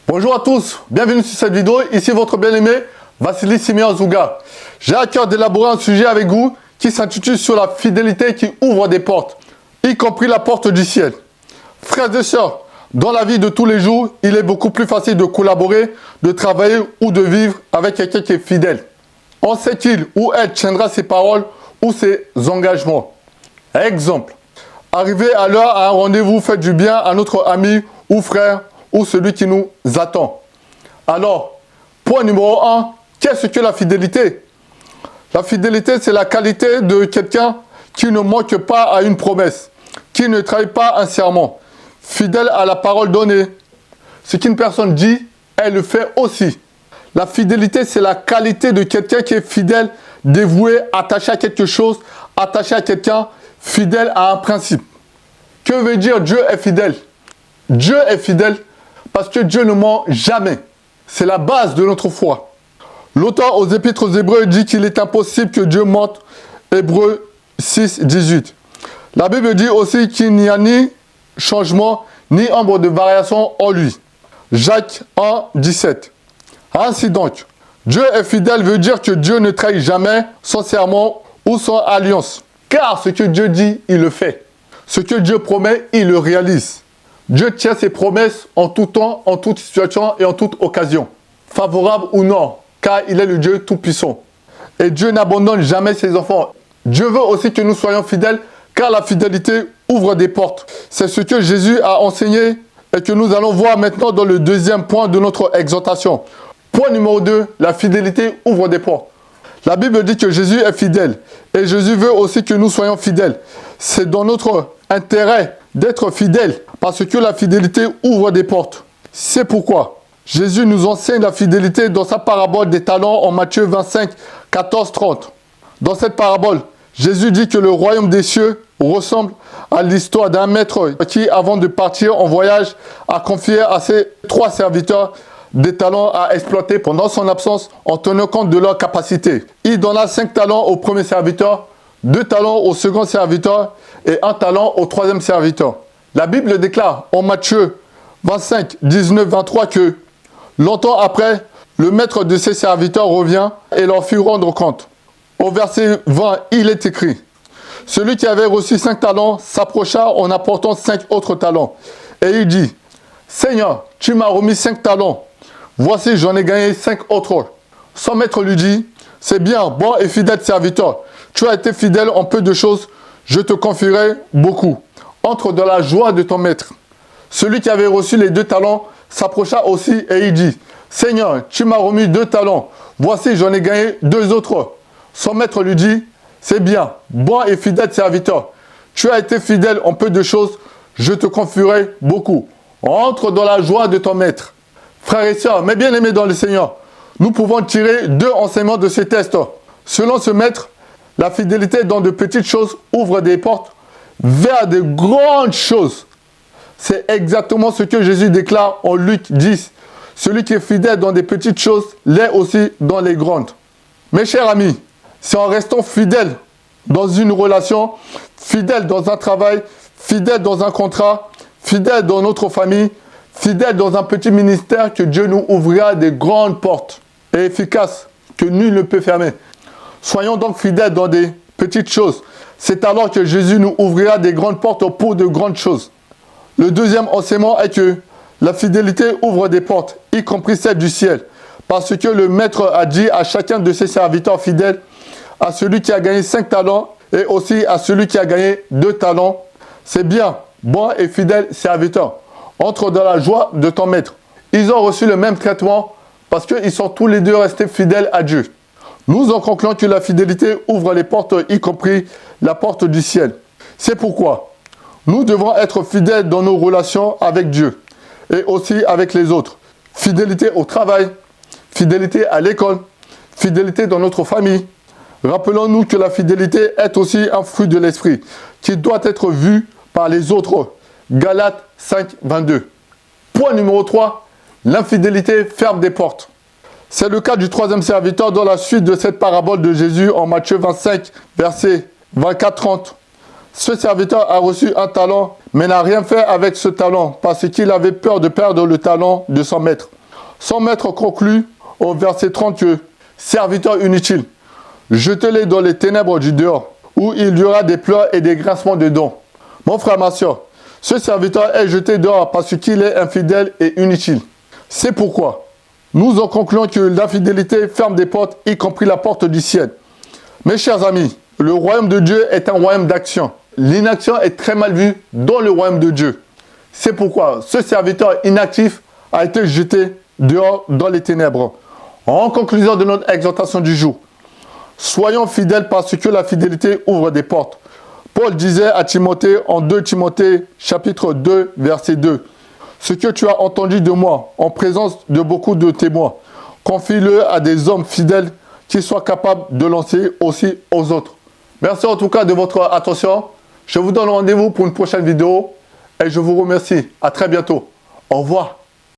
Bonjour à tous, bienvenue sur cette vidéo. Ici votre bien-aimé, Vassili Simeon Zouga. J'ai à cœur d'élaborer un sujet avec vous qui s'intitule sur la fidélité qui ouvre des portes, y compris la porte du ciel. Frères et sœurs, dans la vie de tous les jours, il est beaucoup plus facile de collaborer, de travailler ou de vivre avec quelqu'un qui est fidèle. On sait qu'il ou elle tiendra ses paroles ou ses engagements. Exemple, arriver à l'heure à un rendez-vous fait du bien à notre ami ou frère ou celui qui nous attend. Alors, point numéro 1, qu'est-ce que la fidélité? La fidélité, c'est la qualité de quelqu'un qui ne manque pas à une promesse, qui ne trahit pas un serment, fidèle à la parole donnée. Ce qu'une personne dit, elle le fait aussi. La fidélité, c'est la qualité de quelqu'un qui est fidèle, dévoué, attaché à quelque chose, attaché à quelqu'un, fidèle à un principe. Que veut dire Dieu est fidèle? Dieu est fidèle parce que Dieu ne ment jamais. C'est la base de notre foi. L'auteur aux Épîtres aux Hébreux dit qu'il est impossible que Dieu mente. Hébreux 6, 18. La Bible dit aussi qu'il n'y a ni changement, ni ombre de variation en lui. Jacques 1, 17. Ainsi donc, Dieu est fidèle veut dire que Dieu ne trahit jamais son serment ou son alliance. Car ce que Dieu dit, il le fait. Ce que Dieu promet, il le réalise. Dieu tient ses promesses en tout temps, en toute situation et en toute occasion. Favorable ou non, car il est le Dieu tout-puissant. Et Dieu n'abandonne jamais ses enfants. Dieu veut aussi que nous soyons fidèles, car la fidélité ouvre des portes. C'est ce que Jésus a enseigné et que nous allons voir maintenant dans le deuxième point de notre exhortation. Point numéro 2, la fidélité ouvre des portes. La Bible dit que Jésus est fidèle et Jésus veut aussi que nous soyons fidèles. C'est dans notre intérêt d'être fidèles parce que la fidélité ouvre des portes. C'est pourquoi Jésus nous enseigne la fidélité dans sa parabole des talents en Matthieu 25, 14, 30. Dans cette parabole, Jésus dit que le royaume des cieux ressemble à l'histoire d'un maître qui, avant de partir en voyage, a confié à ses 3 serviteurs des talents à exploiter pendant son absence en tenant compte de leur capacité. Il donna 5 talents au premier serviteur, 2 talents au second serviteur et 1 talent au troisième serviteur. La Bible déclare en Matthieu 25, 19, 23 que longtemps après, le maître de ses serviteurs revient et leur fit rendre compte. Au verset 20, il est écrit: celui qui avait reçu 5 talents s'approcha en apportant 5 autres talents. Et il dit: Seigneur, tu m'as remis 5 talents. Voici, j'en ai gagné 5 autres. Son maître lui dit: c'est bien, bon et fidèle serviteur. Tu as été fidèle en peu de choses, je te confierai beaucoup. Entre dans la joie de ton maître. Celui qui avait reçu les 2 talents s'approcha aussi et il dit: Seigneur, tu m'as remis 2 talents. Voici, j'en ai gagné 2 autres. Son maître lui dit: c'est bien, bon et fidèle serviteur. Tu as été fidèle en peu de choses, je te confierai beaucoup. Entre dans la joie de ton maître. Frères et sœurs, mes bien-aimés dans le Seigneur, nous pouvons tirer 2 enseignements de ces tests. Selon ce maître, la fidélité dans de petites choses ouvre des portes vers de grandes choses. C'est exactement ce que Jésus déclare en Luc 10. Celui qui est fidèle dans des petites choses l'est aussi dans les grandes. Mes chers amis, c'est en restant fidèle dans une relation, fidèle dans un travail, fidèle dans un contrat, fidèle dans notre famille, fidèle dans un petit ministère que Dieu nous ouvrira des grandes portes et efficaces que nul ne peut fermer. Soyons donc fidèles dans des petites choses. C'est alors que Jésus nous ouvrira des grandes portes pour de grandes choses. Le deuxième enseignement est que la fidélité ouvre des portes, y compris celle du ciel. Parce que le maître a dit à chacun de ses serviteurs fidèles, à celui qui a gagné 5 talents et aussi à celui qui a gagné 2 talents: c'est bien, bon et fidèle serviteur. Entre dans la joie de ton maître. Ils ont reçu le même traitement parce qu'ils sont tous les deux restés fidèles à Dieu. Nous en concluons que la fidélité ouvre les portes, y compris la porte du ciel. C'est pourquoi nous devons être fidèles dans nos relations avec Dieu et aussi avec les autres. Fidélité au travail, fidélité à l'école, fidélité dans notre famille. Rappelons-nous que la fidélité est aussi un fruit de l'esprit qui doit être vu par les autres. Galates 5, 22. Point numéro 3, l'infidélité ferme des portes. C'est le cas du troisième serviteur dans la suite de cette parabole de Jésus en Matthieu 25, versets 24-30. Ce serviteur a reçu un talent, mais n'a rien fait avec ce talent, parce qu'il avait peur de perdre le talent de son maître. Son maître conclut au verset 32, « Serviteur inutile, jetez-les dans les ténèbres du dehors, où il y aura des pleurs et des grincements de dents. » Mon frère, ma soeur, ce serviteur est jeté dehors parce qu'il est infidèle et inutile. C'est pourquoi nous en concluons que l'infidélité ferme des portes, y compris la porte du ciel. Mes chers amis, le royaume de Dieu est un royaume d'action. L'inaction est très mal vue dans le royaume de Dieu. C'est pourquoi ce serviteur inactif a été jeté dehors dans les ténèbres. En conclusion de notre exhortation du jour, soyons fidèles parce que la fidélité ouvre des portes. Paul disait à Timothée en 2 Timothée chapitre 2 verset 2, « Ce que tu as entendu de moi en présence de beaucoup de témoins, confie-le à des hommes fidèles qui soient capables de l'enseigner aussi aux autres. » Merci en tout cas de votre attention. Je vous donne rendez-vous pour une prochaine vidéo et je vous remercie. À très bientôt. Au revoir.